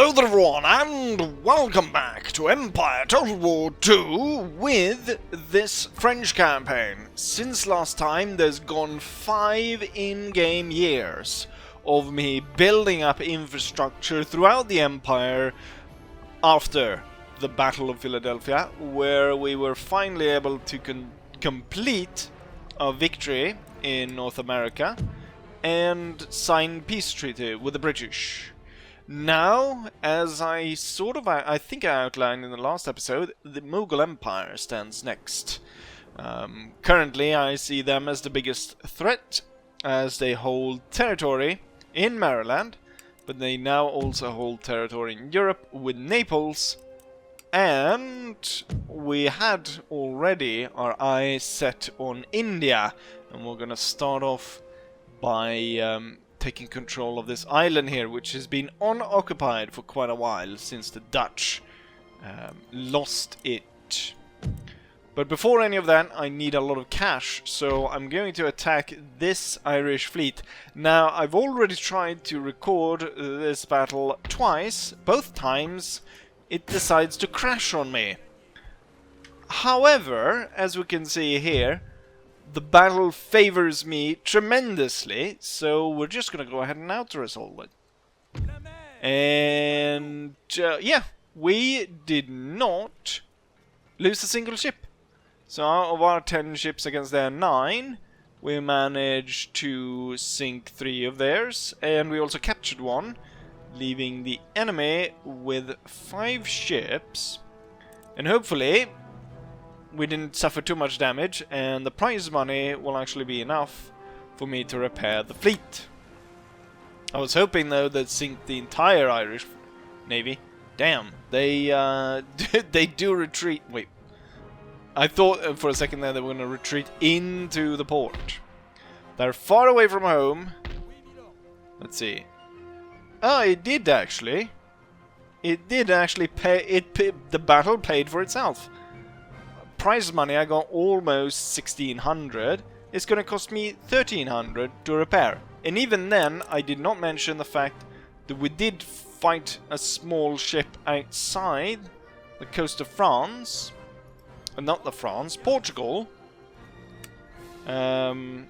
Hello there everyone, and welcome back to Empire Total War 2 with this French campaign. Since last time, there's gone 5 in-game years of me building up infrastructure throughout the Empire after the Battle of Philadelphia, where we were finally able to complete a victory in North America and sign peace treaty with the British. Now, as I think I outlined in the last episode, the Mughal Empire stands next. Currently, I see them as the biggest threat, as they hold territory in Maryland, but they now also hold territory in Europe with Naples, and we had already our eyes set on India, and we're gonna start off by taking control of this island here, which has been unoccupied for quite a while since the Dutch lost it. But before any of that, I need a lot of cash, so I'm going to attack this Irish fleet. Now, I've already tried to record this battle twice. Both times it decides to crash on me. However, as we can see here, the battle favors me tremendously, so we're just gonna go ahead and auto-resolve it. And yeah, we did not lose a single ship. So out of our 10 ships against their 9, we managed to sink 3 of theirs, and we also captured 1, leaving the enemy with 5 ships. And hopefully we didn't suffer too much damage, and the prize money will actually be enough for me to repair the fleet. I was hoping though they'd sink the entire Irish Navy. Damn, they they do retreat. Wait, I thought for a second there they were going to retreat into the port. They're far away from home. Let's see. Oh, it did actually. It did actually pay. The battle paid for itself. Prize money, I got almost 1600. It's gonna cost me 1300 to repair. And even then, I did not mention the fact that we did fight a small ship outside the coast of France. Portugal. And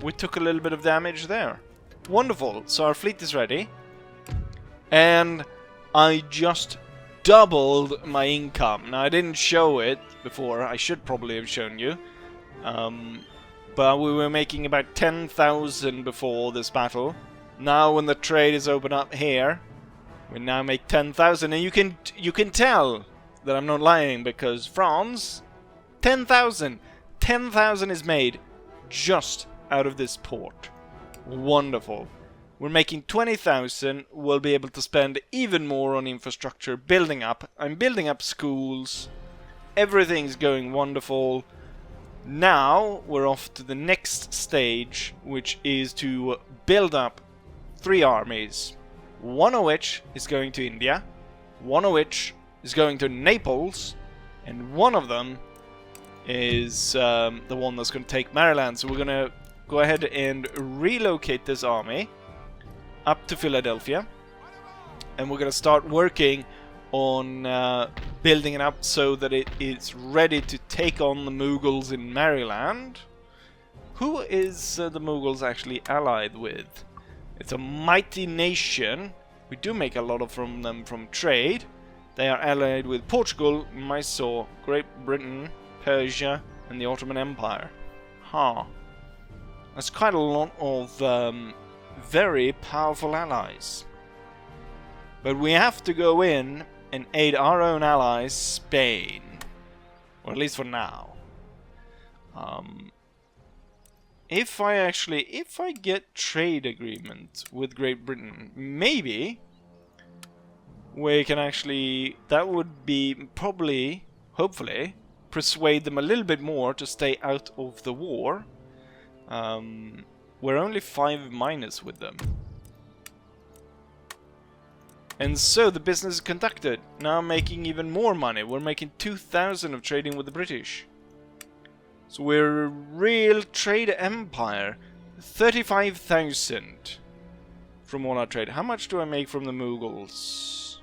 we took a little bit of damage there. Wonderful, so our fleet is ready. And I just doubled my income. Now, I didn't show it before. I should probably have shown you. But we were making about 10,000 before this battle. Now, when the trade is open up here, we now make 10,000. And you can tell that I'm not lying, because France, 10,000. 10,000 is made just out of this port. Wonderful. We're making 20,000, we'll be able to spend even more on infrastructure, building up. I'm building up schools, everything's going wonderful. Now, we're off to the next stage, which is to build up 3 armies. One of which is going to India, one of which is going to Naples, and one of them is the one that's going to take Maryland. So we're going to go ahead and relocate this army up to Philadelphia, and we're gonna start working on building it up so that it is ready to take on the Mughals in Maryland. Who is the Mughals actually allied with? It's a mighty nation. We do make a lot from them from trade. They are allied with Portugal, Mysore, Great Britain, Persia, and the Ottoman Empire. Huh. That's quite a lot of very powerful allies. But we have to go in and aid our own allies, Spain. Or at least for now. If I get trade agreement with Great Britain, maybe we can actually, that would be probably, hopefully, persuade them a little bit more to stay out of the war. We're only 5 minus with them. And so the business is conducted. Now making even more money. We're making 2,000 of trading with the British. So we're a real trade empire. 35,000 from all our trade. How much do I make from the Mughals?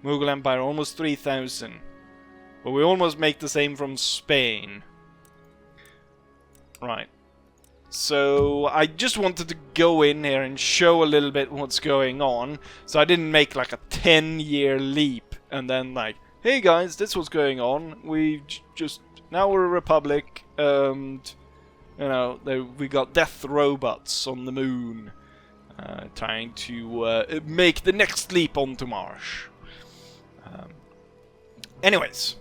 Mughal Empire, almost 3,000. But we almost make the same from Spain. Right. So I just wanted to go in here and show a little bit what's going on. So I didn't make like a 10-year leap and then like, hey guys, this was going on. We just now we're a republic, and you know we got death robots on the moon, trying to make the next leap onto Mars. Anyways,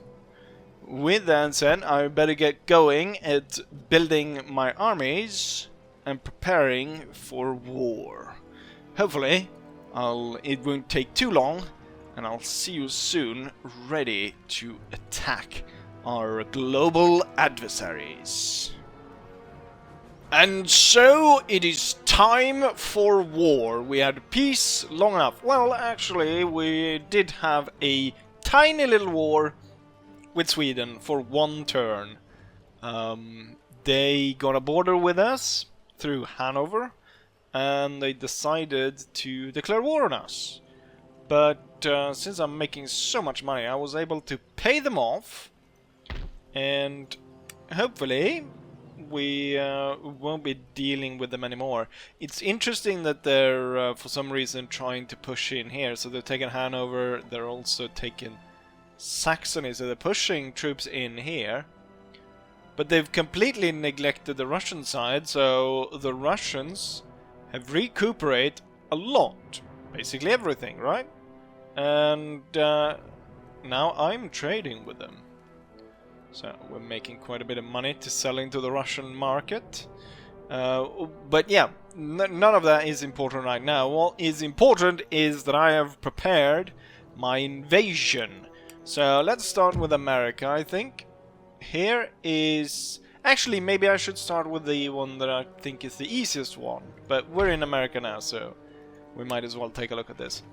with that said, I better get going at building my armies and preparing for war. Hopefully, it won't take too long, and I'll see you soon, ready to attack our global adversaries. And so it is time for war. We had peace long enough. Well, actually, we did have a tiny little war with Sweden for one turn. They got a border with us through Hanover, and they decided to declare war on us. But since I'm making so much money, I was able to pay them off, and hopefully we won't be dealing with them anymore. It's interesting that they're for some reason trying to push in here. So they're taking Hanover, they're also taking Saxony, so they're pushing troops in here. But they've completely neglected the Russian side, so the Russians have recuperated a lot. Basically everything, right? And now I'm trading with them. So we're making quite a bit of money to sell into the Russian market. But yeah, none of that is important right now. What is important is that I have prepared my invasion. So let's start with America, I think. Here is... Actually, maybe I should start with the one that I think is the easiest one. But we're in America now, so we might as well take a look at this.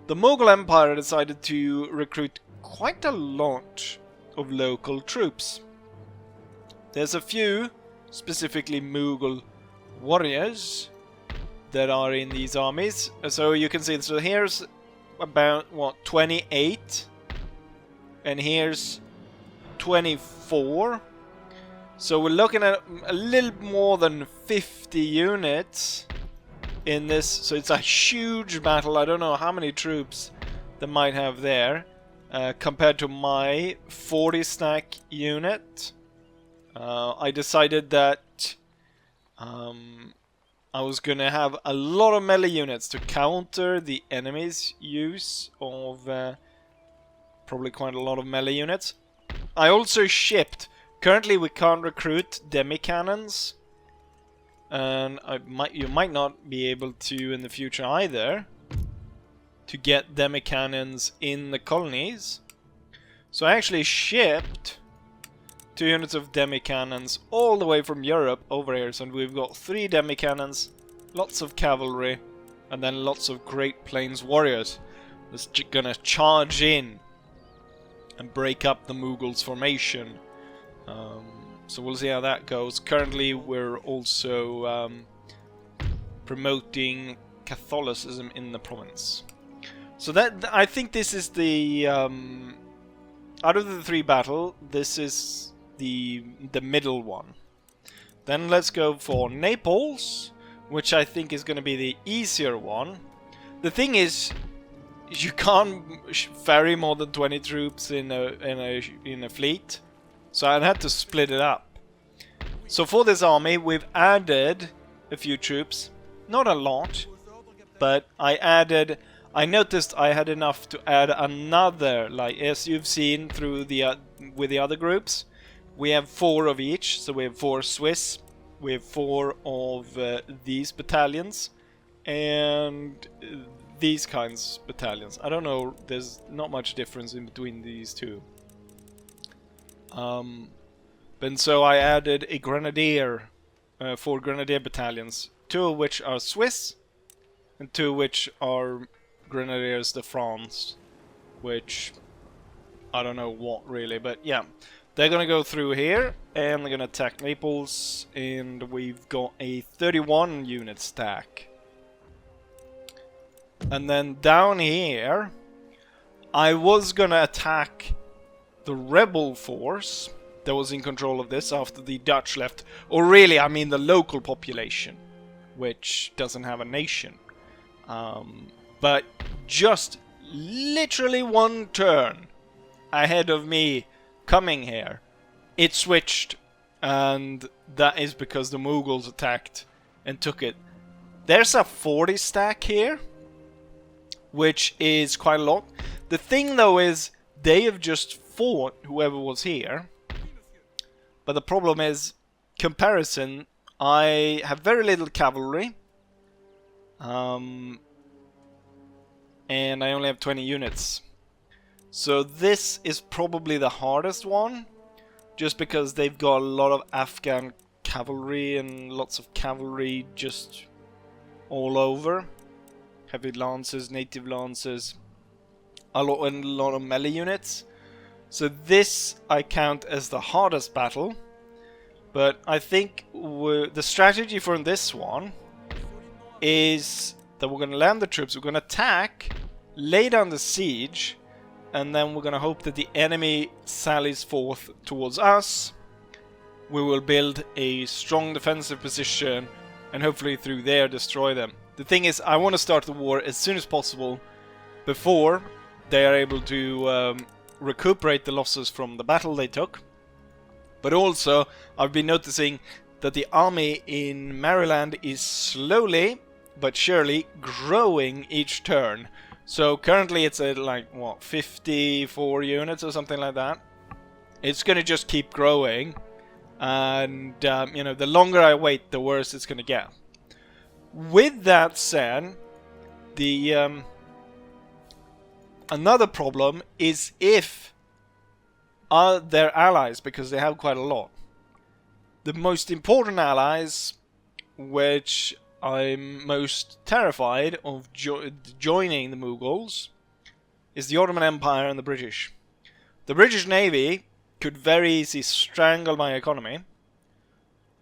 The Mughal Empire decided to recruit quite a lot of local troops. There's a few, specifically Mughal warriors, that are in these armies. So you can see, so here's about, what, 28? And here's 24. So we're looking at a little more than 50 units in this. So it's a huge battle. I don't know how many troops they might have there. Compared to my 40 stack unit, I decided that I was gonna have a lot of melee units to counter the enemy's use of probably quite a lot of melee units. I also shipped. Currently, we can't recruit demi-cannons, and you might not be able to in the future either, to get demi-cannons in the colonies. So I actually shipped 2 units of demi-cannons all the way from Europe over here. So we've got 3 demi-cannons, lots of cavalry, and then lots of Great Plains warriors that's gonna charge in and break up the Mughals' formation. So we'll see how that goes. Currently we're also promoting Catholicism in the province. So that, I think this is the out of the 3 battle, this is the middle one. Then let's go for Naples, which I think is going to be the easier one. The thing is, you can't ferry more than 20 troops in a fleet, so I had to split it up. So for this army, we've added a few troops, not a lot, but I noticed I had enough to add another, like as you've seen through the with the other groups, we have 4 of each. So we have 4 Swiss, we have 4 of these battalions, and these kinds of battalions. I don't know, there's not much difference in between these two. And so I added a grenadier, 4 grenadier battalions, 2 of which are Swiss, and 2 of which are Grenadiers de France, which I don't know what really, but yeah, they're gonna go through here and they're gonna attack Naples, and we've got a 31 unit stack. And then down here, I was gonna attack the rebel force that was in control of this after the Dutch left. Or really, I mean the local population, which doesn't have a nation. But just literally one turn ahead of me coming here, it switched. And that is because the Mughals attacked and took it. There's a 40 stack here, which is quite a lot. The thing though is, they have just fought whoever was here. But the problem is, comparison, I have very little cavalry. And I only have 20 units. So this is probably the hardest one. Just because they've got a lot of Afghan cavalry and lots of cavalry just all over. Heavy lances, native lances, a lot of melee units. So this I count as the hardest battle. But I think the strategy for this one is that we're going to land the troops, we're going to attack, lay down the siege, and then we're going to hope that the enemy sallies forth towards us. We will build a strong defensive position and hopefully through there destroy them. The thing is, I want to start the war as soon as possible before they are able to recuperate the losses from the battle they took. But also, I've been noticing that the army in Maryland is slowly but surely growing each turn. So currently it's at like, what, 54 units or something like that. It's going to just keep growing. And, you know, the longer I wait, the worse it's going to get. With that said, the another problem is if their allies, because they have quite a lot. The most important allies, which I'm most terrified of joining the Mughals, is the Ottoman Empire and the British. The British Navy could very easily strangle my economy.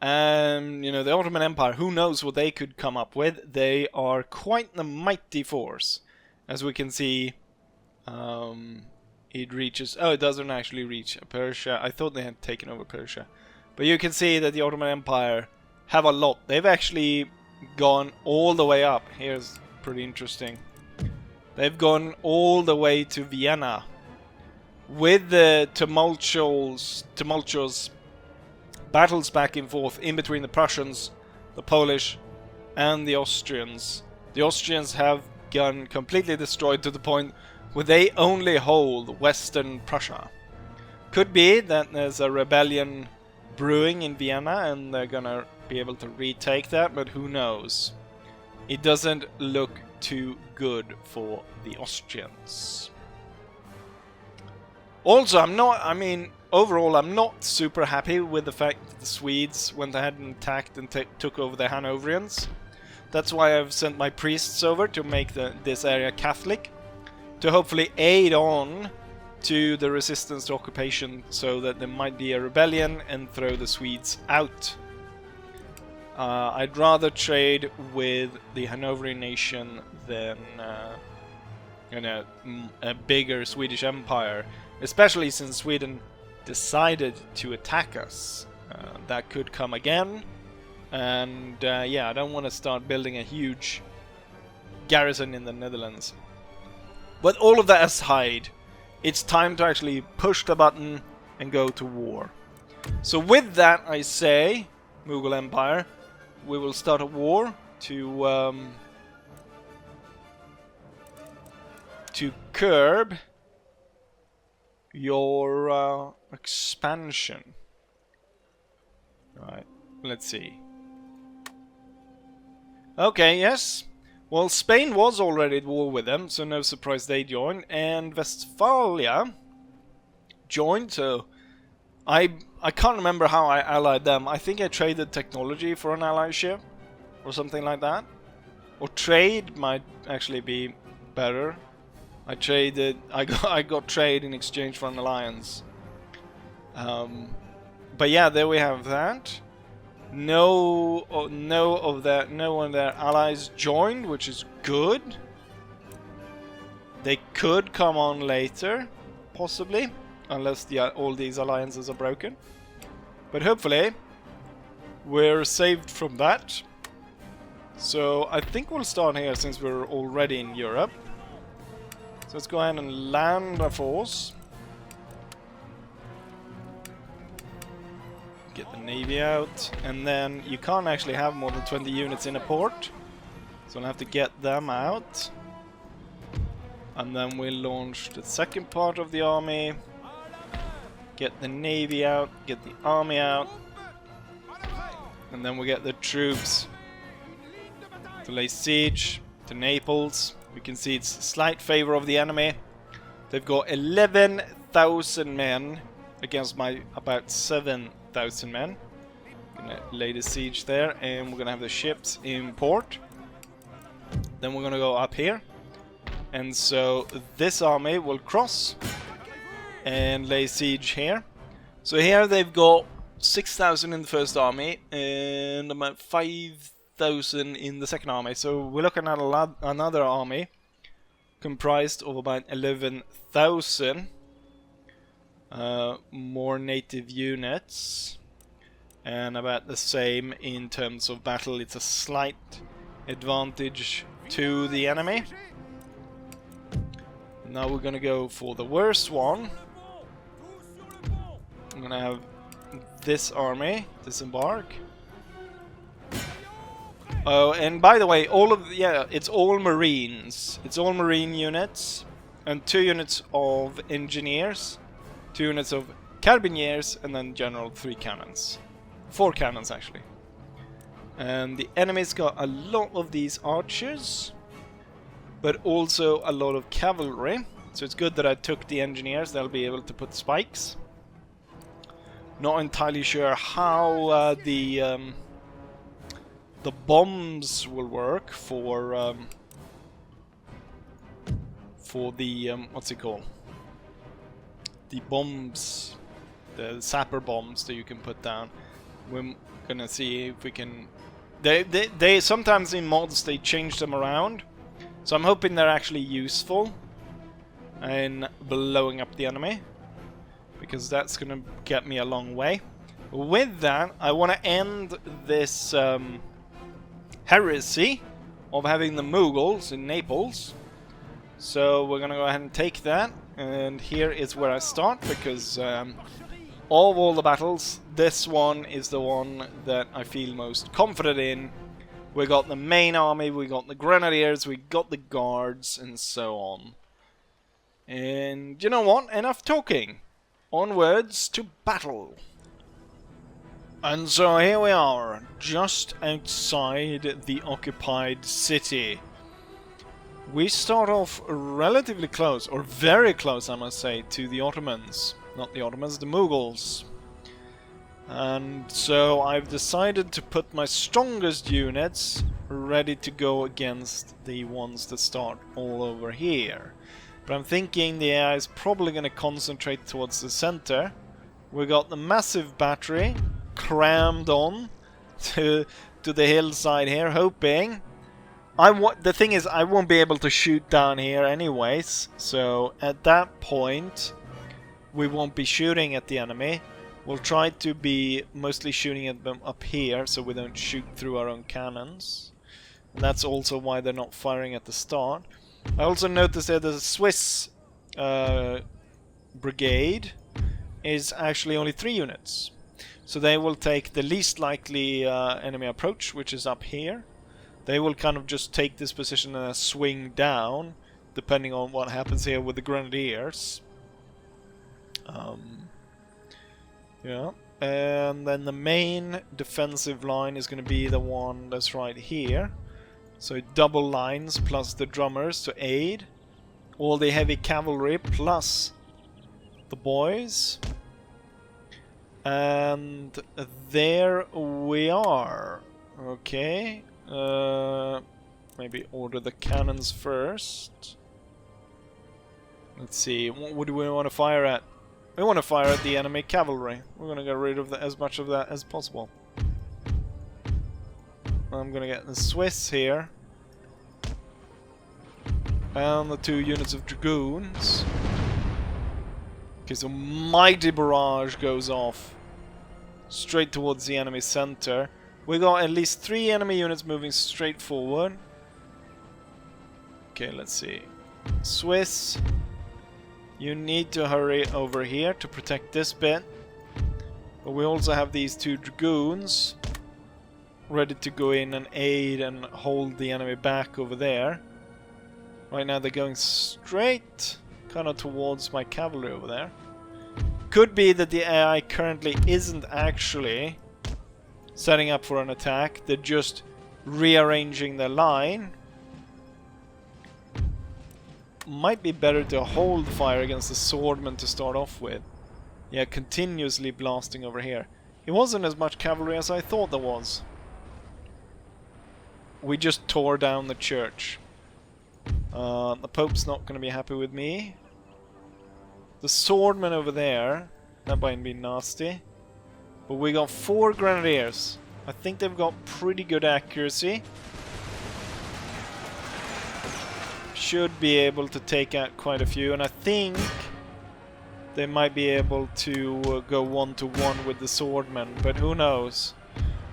And, you know, the Ottoman Empire, who knows what they could come up with. They are quite the mighty force. As we can see, it reaches... Oh, it doesn't actually reach Persia. I thought they had taken over Persia. But you can see that the Ottoman Empire have a lot. They've actually gone all the way up. Here's pretty interesting. They've gone all the way to Vienna. With the tumultuous battles back and forth in between the Prussians, the Polish, and the Austrians. The Austrians have gone completely destroyed to the point where they only hold Western Prussia. Could be that there's a rebellion brewing in Vienna and they're gonna be able to retake that, but who knows. It doesn't look too good for the Austrians. Also, overall, I'm not super happy with the fact that the Swedes went ahead and attacked and took over the Hanoverians. That's why I've sent my priests over to make this area Catholic, to hopefully aid on to the resistance to occupation, so that there might be a rebellion and throw the Swedes out. I'd rather trade with the Hanoverian nation than a bigger Swedish empire, especially since Sweden decided to attack us. That could come again, and yeah, I don't want to start building a huge garrison in the Netherlands. But all of that aside, it's time to actually push the button and go to war. So with that, I say, Mughal Empire, we will start a war to curb your expansion. Right, let's see. Okay, yes. Well, Spain was already at war with them, so no surprise they joined. And Westphalia joined, so I can't remember how I allied them. I think I traded technology for an allyship, or something like that. Or trade might actually be better. I got trade in exchange for an alliance. But yeah, there we have that. No one of their allies joined, which is good. They could come on later, possibly, unless all these alliances are broken. But hopefully, we're saved from that. So I think we'll start here since we're already in Europe. So let's go ahead and land a force. Get the navy out, and then you can't actually have more than 20 units in a port. So I'll have to get them out. And then we'll launch the second part of the army. Get the navy out, get the army out. And then we get the troops to lay siege to Naples. We can see it's slight favor of the enemy. They've got 11,000 men against my about 7,000 men. Gonna lay the siege there, and we're gonna have the ships in port. Then we're gonna go up here, and so this army will cross and lay siege here. So here they've got 6,000 in the first army and about 5,000 in the second army. So we're looking at another army comprised of about 11,000 more native units, and about the same in terms of battle. It's a slight advantage to the enemy. Now we're gonna go for the worst one. I'm gonna have this army disembark. Oh, and by the way, it's all Marines. It's all Marine units, and 2 units of engineers, 2 units of carbineers, and then general 3 cannons. 4 cannons actually. And the enemy's got a lot of these archers, but also a lot of cavalry. So it's good that I took the engineers. They'll be able to put spikes. Not entirely sure how the bombs will work for the what's it called? The bombs, the sapper bombs that you can put down. We're gonna see if we can. They sometimes in mods they change them around, so I'm hoping they're actually useful in blowing up the enemy, because that's gonna get me a long way. With that, I want to end this heresy of having the Mughals in Naples. So we're gonna go ahead and take that, and here is where I start, because of all the battles, this one is the one that I feel most confident in. We got the main army, we got the grenadiers, we got the guards, and so on. And you know what? Enough talking. Onwards to battle. And so here we are, just outside the occupied city. We start off relatively close, or very close I must say, to the Ottomans. Not the Ottomans, the Mughals. And so I've decided to put my strongest units ready to go against the ones that start all over here. But I'm thinking the AI is probably going to concentrate towards the center. We got the massive battery crammed on to the hillside here, hoping. The thing is, I won't be able to shoot down here anyways, so at that point we won't be shooting at the enemy. We'll try to be mostly shooting at them up here, so we don't shoot through our own cannons. And that's also why they're not firing at the start. I also noticed that the Swiss brigade is actually only 3 units. So they will take the least likely enemy approach, which is up here. They will kind of just take this position and swing down, depending on what happens here with the grenadiers. Yeah, and then the main defensive line is going to be the one that's right here. So double lines plus the drummers to aid. All the heavy cavalry plus the boys. And there we are. Okay. Maybe order the cannons first. Let's see, what do we want to fire at? We want to fire at the enemy cavalry. We're going to get rid of as much of that as possible. I'm going to get the Swiss here. And the 2 units of dragoons. Okay, so mighty barrage goes off straight towards the enemy center. We got at least 3 enemy units moving straight forward. Okay, let's see. Swiss, you need to hurry over here to protect this bit. But we also have these 2 dragoons ready to go in and aid and hold the enemy back over there. Right now they're going straight kind of towards my cavalry over there. Could be that the AI currently isn't actually setting up for an attack. They're just rearranging their line. Might be better to hold fire against the swordman to start off with. Yeah, continuously blasting over here. It wasn't as much cavalry as I thought there was. We just tore down the church. The Pope's not going to be happy with me. The swordman over there, that might be nasty. But we got 4 grenadiers. I think they've got pretty good accuracy. Should be able to take out quite a few, and I think they might be able to go 1-to-1 with the swordman, but who knows.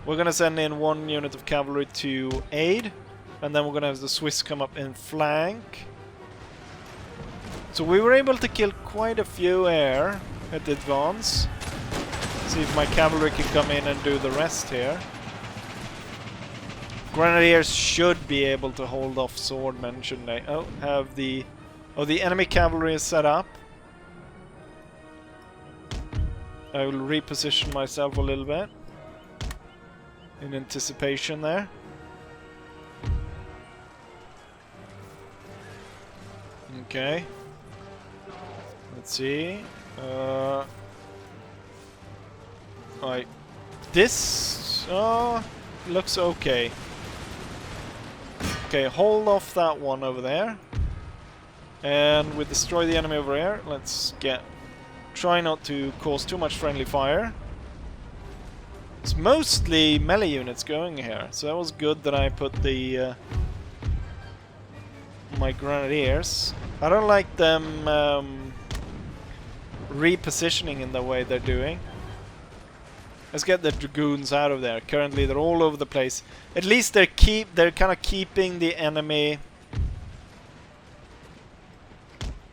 We're gonna send in 1 unit of cavalry to aid, and then we're gonna have the Swiss come up in flank. So we were able to kill quite a few air at the advance. See if my cavalry can come in and do the rest here. Grenadiers should be able to hold off swordmen, shouldn't they? Oh, the enemy cavalry is set up. I will reposition myself a little bit in anticipation there. Okay. Let's see. This looks okay. Okay, hold off that one over there. And we destroy the enemy over here. Let's try not to cause too much friendly fire. It's mostly melee units going here, so that was good that I put the my grenadiers. I don't like them repositioning in the way they're doing. Let's get the dragoons out of there. Currently they're all over the place. At least they're kind of keeping the enemy.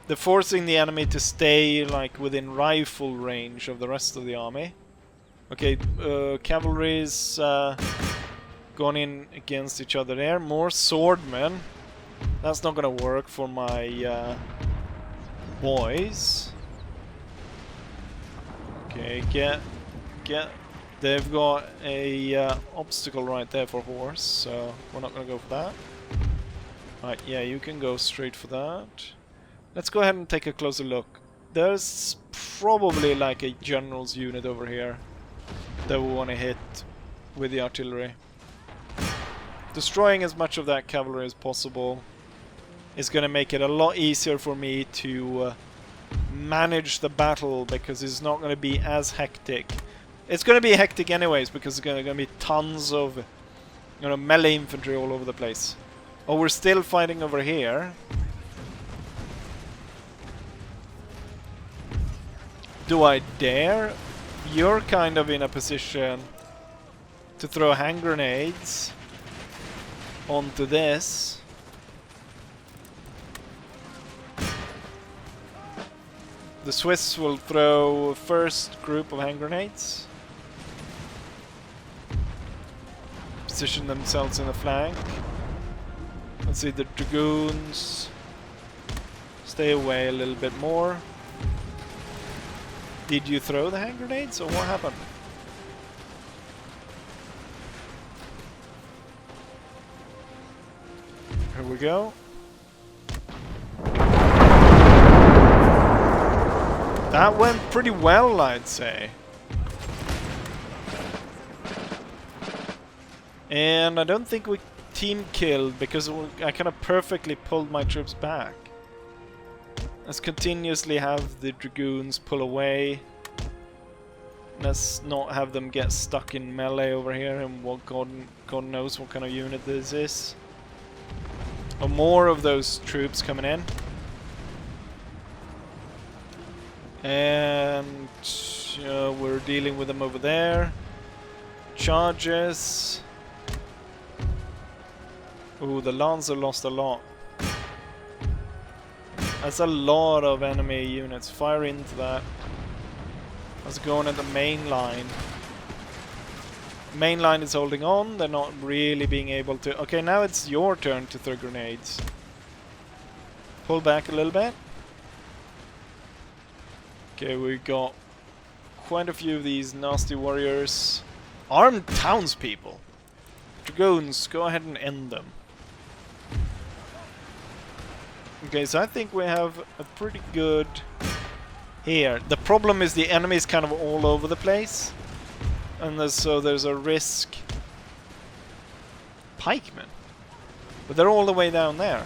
They're forcing the enemy to stay like within rifle range of the rest of the army. Okay, cavalry's gone in against each other there. More swordmen. That's not gonna work for my boys. Okay, get. They've got a obstacle right there for horse, so we're not gonna go for that. Right, yeah, you can go straight for that. Let's go ahead and take a closer look. There's probably like a general's unit over here that we want to hit with the artillery. Destroying as much of that cavalry as possible is going to make it a lot easier for me to manage the battle, because it's not going to be as hectic. It's going to be hectic anyways, because there's going to be tons of melee infantry all over the place. Oh, we're still fighting over here. Do I dare? You're kind of in a position to throw hand grenades onto this. The Swiss will throw first group of hand grenades. Position themselves in the flank. Let's see, the dragoons stay away a little bit more. Did you throw the hand grenades, or what happened? Here we go. That went pretty well, I'd say. And I don't think we team killed, because I kind of perfectly pulled my troops back. Let's continuously have the dragoons pull away. Let's not have them get stuck in melee over here, and what God knows what kind of unit this is. Or more of those troops coming in. And we're dealing with them over there. Charges. Ooh, the Lancer lost a lot. That's a lot of enemy units. Fire into that. Let's go on at the main line. Main line is holding on. They're not really being able to... Okay, now it's your turn to throw grenades. Pull back a little bit. Okay, we got quite a few of these nasty warriors. Armed townspeople. Dragoons, go ahead and end them. Okay, so I think we have a pretty good here. The problem is the enemy is kind of all over the place. And so there's a risk. Pikemen. But they're all the way down there.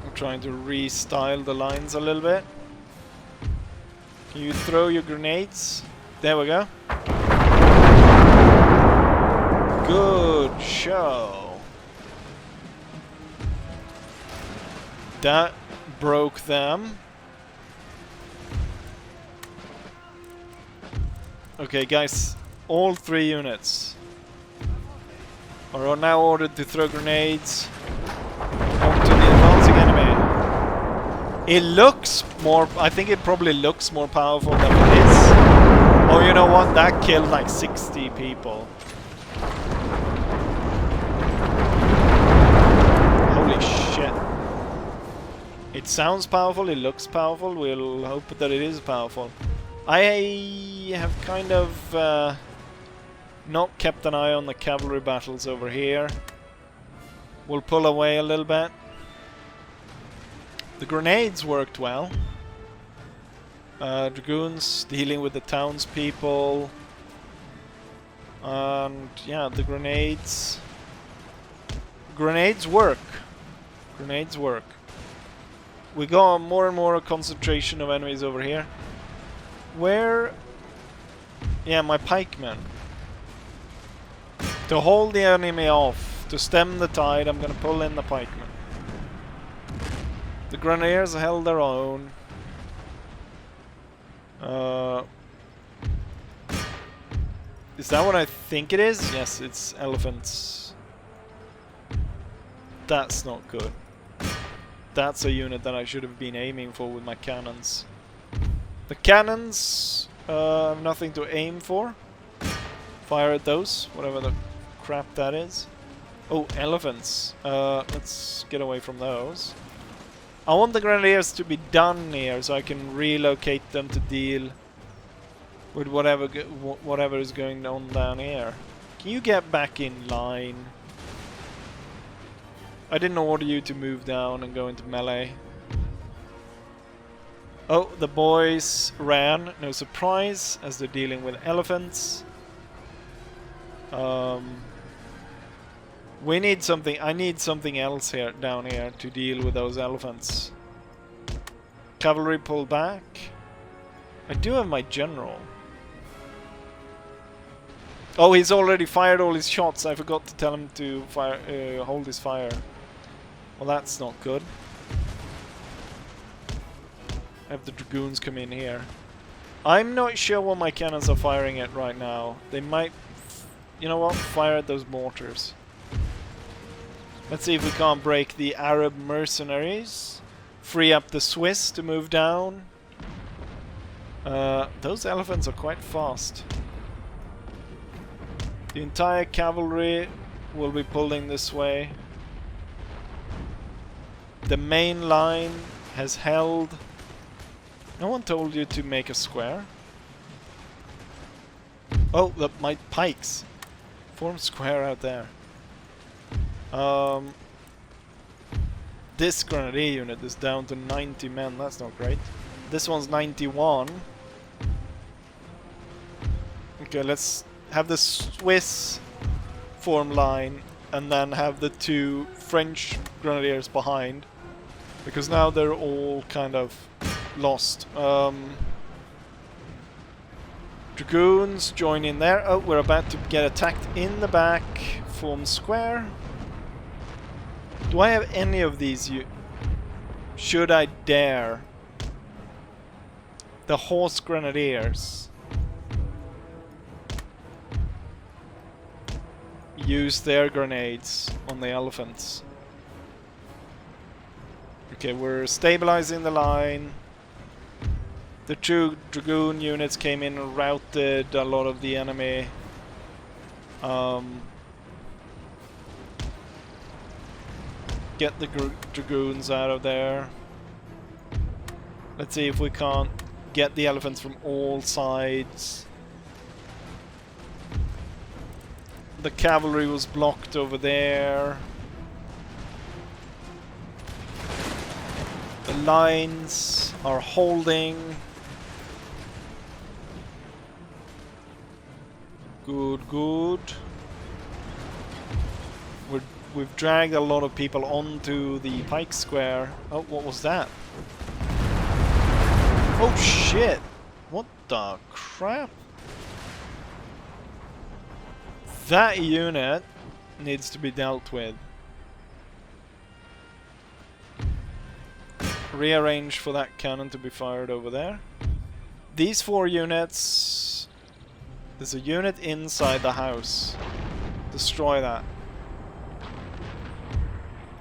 I'm trying to restyle the lines a little bit. Can you throw your grenades? There we go. Good show. That broke them. Okay, guys, all 3 units are now ordered to throw grenades onto the advancing enemy. It looks more... I think it probably looks more powerful than it is. Oh, you know what? That killed like 60 people. Holy shit. It sounds powerful, it looks powerful, we'll hope that it is powerful. I have kind of not kept an eye on the cavalry battles over here. We'll pull away a little bit. The grenades worked well. Dragoons dealing with the townspeople. And yeah, the grenades. Grenades work. Grenades work. We got more and more concentration of enemies over here. Where... Yeah, my pikemen. To hold the enemy off, to stem the tide, I'm gonna pull in the pikemen. The grenadiers held their own. Is that what I think it is? Yes, it's elephants. That's not good. That's a unit that I should have been aiming for with my cannons. The cannons have nothing to aim for. Fire at those, whatever the crap that is. Oh, elephants. Let's get away from those. I want the grenadiers to be done here so I can relocate them to deal with whatever is going on down here. Can you get back in line? I didn't order you to move down and go into melee. Oh, the boys ran. No surprise, as they're dealing with elephants. We need something. I need something else here, down here, to deal with those elephants. Cavalry pull back. I do have my general. Oh, he's already fired all his shots. I forgot to tell him to fire, hold his fire. Well, that's not good. Have the dragoons come in here. I'm not sure what my cannons are firing at right now. They might... You know what? Fire at those mortars. Let's see if we can't break the Arab mercenaries. Free up the Swiss to move down. Those elephants are quite fast. The entire cavalry will be pulling this way. The main line has held. No one told you to make a square. Oh, my pikes. Form square out there. This grenadier unit is down to 90 men. That's not great. This one's 91. Okay, let's have the Swiss form line and then have the 2 French grenadiers behind. Because now they're all kind of lost. Dragoons join in there. Oh, we're about to get attacked in the back. Form square. Do I have any of these? Should I dare? The horse grenadiers. Use their grenades on the elephants. Okay, we're stabilizing the line. The two dragoon units came in and routed a lot of the enemy. Get the dragoons out of there. Let's see if we can't get the elephants from all sides. The cavalry was blocked over there. The lines are holding. Good, good. We've dragged a lot of people onto the pike square. Oh, what was that? Oh shit! What the crap? That unit needs to be dealt with. Rearrange for that cannon to be fired over there. These 4 units... There's a unit inside the house. Destroy that.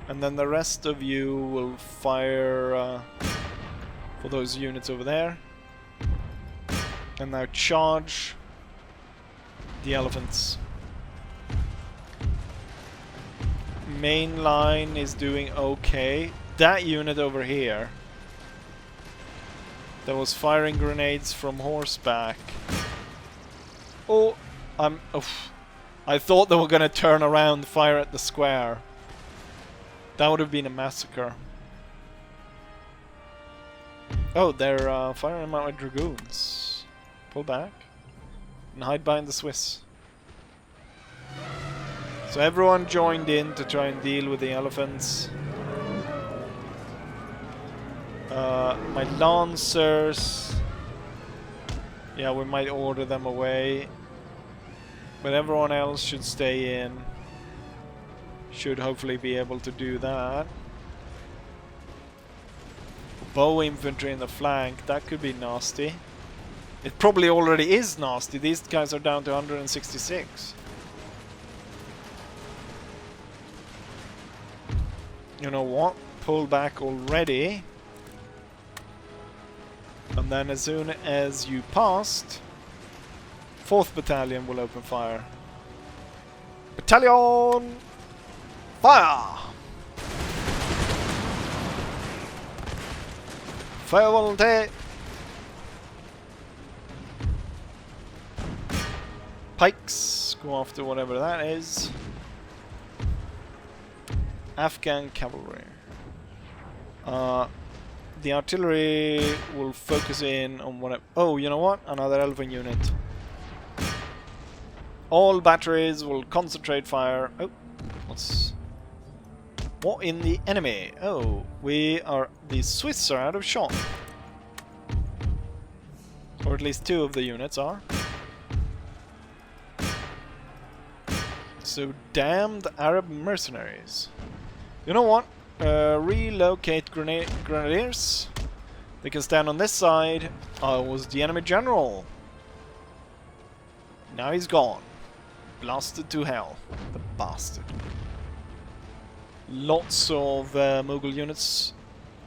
And then the rest of you will fire for those units over there. And now charge the elephants. Main line is doing okay. That unit over here that was firing grenades from horseback. Oh, I thought they were gonna turn around and fire at the square. That would have been a massacre. Oh, they're firing out with dragoons. Pull back and hide behind the Swiss. So everyone joined in to try and deal with the elephants. My lancers... Yeah, we might order them away. But everyone else should stay in. Should hopefully be able to do that. Bow infantry in the flank, that could be nasty. It probably already is nasty. These guys are down to 166. You know what? Pull back already. And then as soon as you passed, 4th Battalion will open fire. Battalion! Fire! Fire volonté! Pikes, go after whatever that is. Afghan cavalry. The artillery will focus in on what... Oh, you know what? Another elephant unit. All batteries will concentrate fire. Oh, what's... What in the enemy? Oh, we are... The Swiss are out of shot. Or at least 2 of the units are. So, damned Arab mercenaries. You know what? Relocate grenadiers. They can stand on this side. I was the enemy general. Now he's gone. Blasted to hell. The bastard. Lots of Mughal units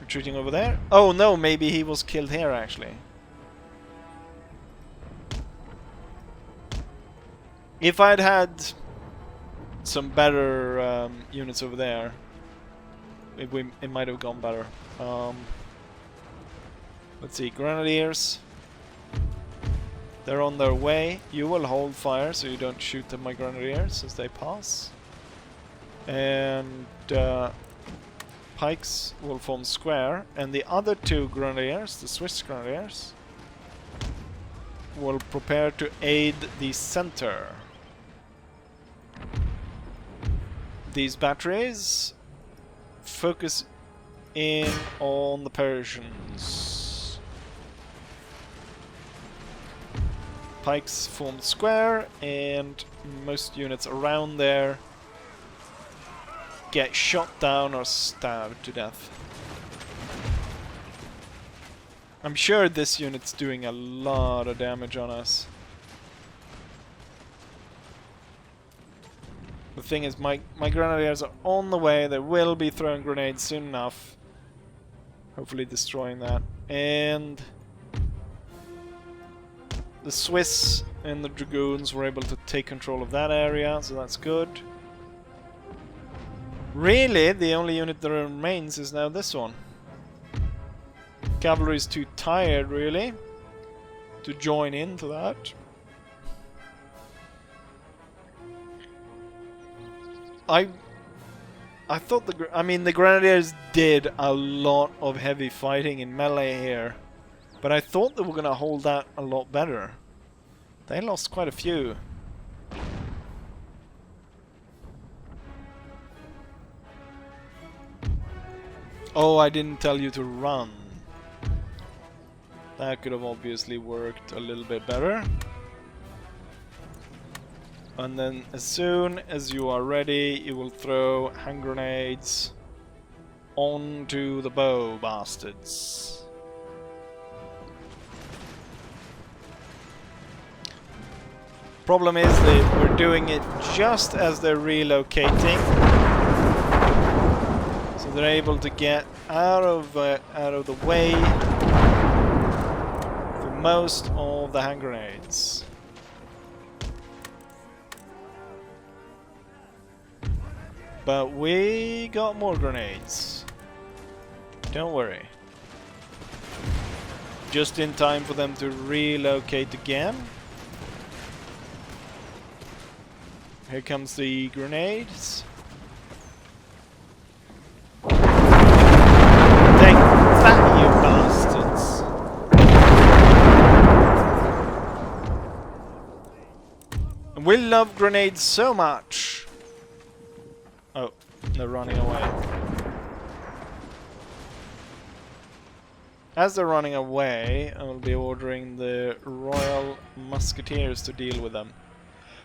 retreating over there. Oh no, maybe he was killed here actually. If I'd had some better units over there, it might have gone better. Let's see, grenadiers. They're on their way. You will hold fire so you don't shoot at my grenadiers as they pass. And pikes will form square. And the other 2 grenadiers, the Swiss grenadiers, will prepare to aid the center. These batteries focus in on the Persians. Pikes form the square, and most units around there get shot down or stabbed to death. I'm sure this unit's doing a lot of damage on us. The thing is, my grenadiers are on the way. They will be throwing grenades soon enough. Hopefully destroying that. And the Swiss and the Dragoons were able to take control of that area, so that's good. Really, the only unit that remains is now this one. Cavalry is too tired, really, to join into that. I thought the Grenadiers did a lot of heavy fighting in melee here, but I thought they were gonna hold that a lot better. They lost quite a few. Oh, I didn't tell you to run. That could have obviously worked a little bit better. And then as soon as you are ready, you will throw hand grenades onto the bow bastards. Problem is that we're doing it just as they're relocating, so they're able to get out of the way for most of the hand grenades. But we got more grenades. Don't worry. Just in time for them to relocate again. Here comes the grenades. Take that, you bastards! And we love grenades so much. Oh, they're running away. As they're running away, I will be ordering the Royal Musketeers to deal with them.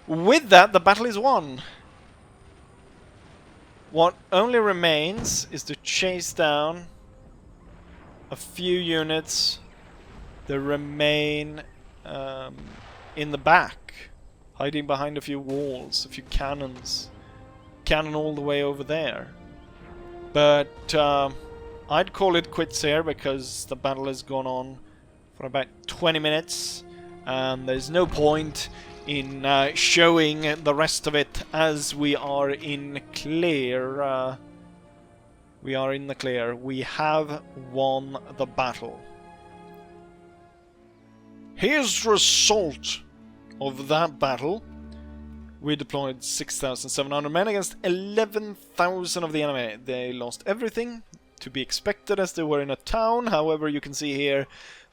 With that, the battle is won! What only remains is to chase down a few units that remain in the back, hiding behind a few walls, a few cannons. Cannon all the way over there. But I'd call it quits here because the battle has gone on for about 20 minutes and there's no point in showing the rest of it as we are in clear. We are in the clear. We have won the battle. Here's the result of that battle. We deployed 6,700 men against 11,000 of the enemy. They lost everything, to be expected as they were in a town. However, you can see here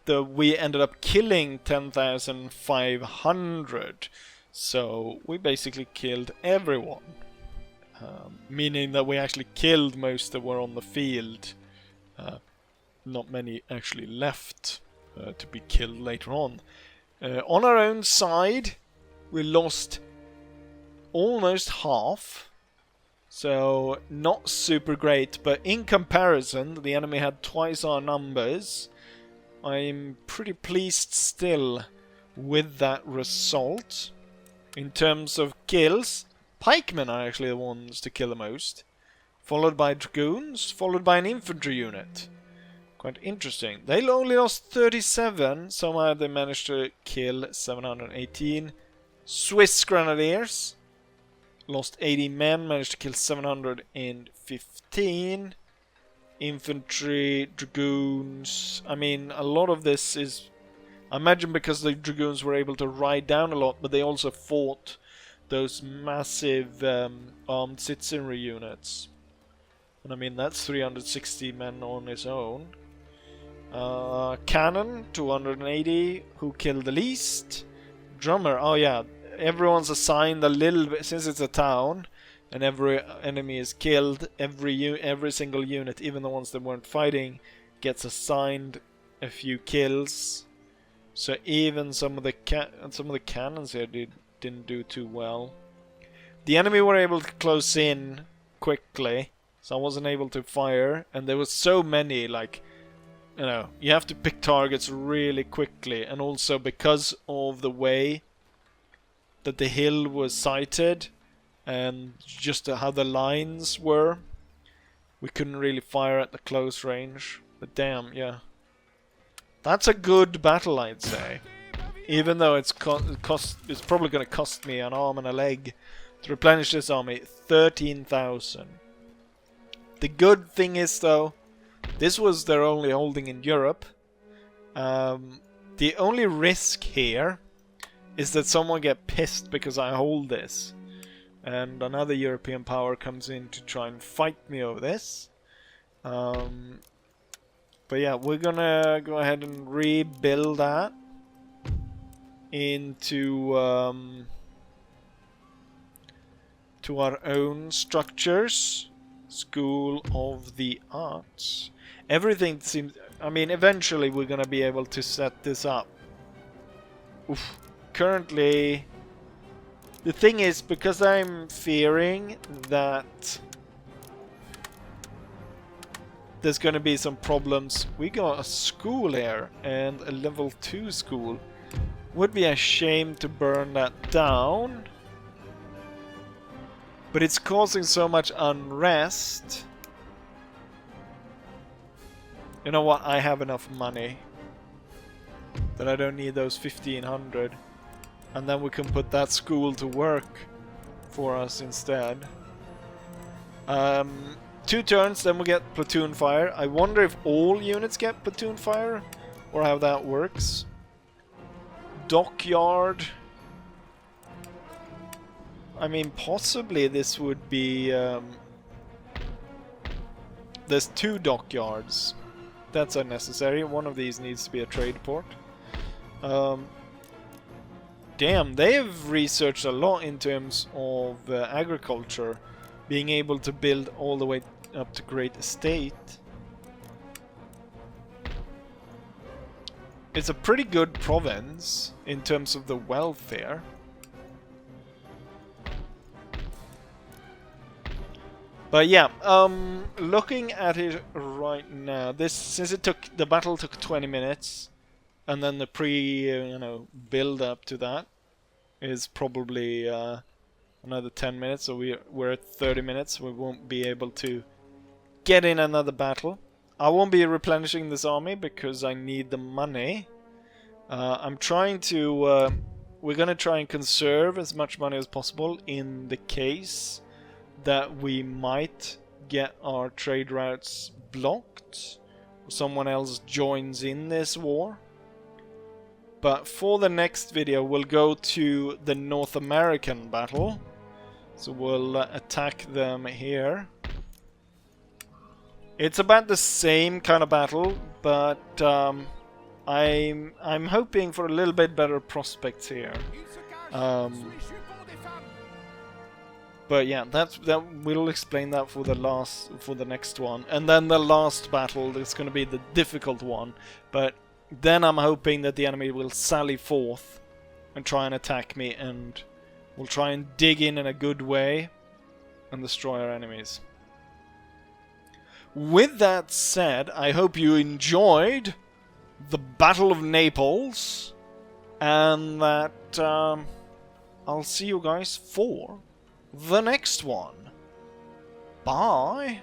that we ended up killing 10,500. So we basically killed everyone. Meaning that we actually killed most that were on the field. Not many actually left to be killed later on. On our own side, we lost almost half, so not super great, but in comparison, the enemy had twice our numbers. I'm pretty pleased still with that result. In terms of kills, pikemen are actually the ones to kill the most, followed by dragoons, followed by an infantry unit. Quite interesting. They only lost 37, somehow they managed to kill 718. Swiss grenadiers lost 80 men, managed to kill 715. Infantry, dragoons. I mean, a lot of this is, I imagine, because the dragoons were able to ride down a lot, but they also fought those massive armed citizenry units. And I mean, that's 360 men on its own. Cannon, 280, who killed the least. Drummer, oh yeah, everyone's assigned a little bit, since it's a town and every enemy is killed, every single unit, even the ones that weren't fighting, gets assigned a few kills. So even some of the cannons here didn't do too well. The enemy were able to close in quickly, so I wasn't able to fire. And there was so many, like, you know, you have to pick targets really quickly. And also because of the way that the hill was sighted and just how the lines were, we couldn't really fire at the close range. But damn, yeah. That's a good battle, I'd say. Even though it's probably going to cost me an arm and a leg to replenish this army. 13,000. The good thing is, though, this was their only holding in Europe. The only risk here is that someone get pissed because I hold this. And another European power comes in to try and fight me over this. But yeah, we're gonna go ahead and rebuild that into to our own structures. School of the Arts. Everything seems... I mean, eventually we're gonna be able to set this up. Oof. Currently... The thing is, because I'm fearing that there's gonna be some problems. We got a school here, and a level 2 school. Would be a shame to burn that down. But it's causing so much unrest. You know what? I have enough money that I don't need those 1,500. And then we can put that school to work for us instead. 2 turns, then we get platoon fire. I wonder if all units get platoon fire, or how that works. Dockyard. I mean, possibly this would be... there's 2 dockyards. That's unnecessary. One of these needs to be a trade port. Damn, they've researched a lot in terms of agriculture. Being able to build all the way up to Great Estate. It's a pretty good province in terms of the welfare. But yeah, looking at it right now, since the battle took 20 minutes, and then the build up to that is probably another 10 minutes, so we're at 30 minutes. We won't be able to get in another battle. I won't be replenishing this army because I need the money. I'm trying to... we're gonna try and conserve as much money as possible in the case that we might get our trade routes blocked. Someone else joins in this war. But for the next video, we'll go to the North American battle. So we'll attack them here. It's about the same kind of battle, but I'm hoping for a little bit better prospects here. But yeah, we'll explain that for the next one, and then the last battle is going to be the difficult one. But then I'm hoping that the enemy will sally forth and try and attack me, and we'll try and dig in a good way and destroy our enemies. With that said, I hope you enjoyed the Battle of Naples, and that I'll see you guys for the next one. Bye!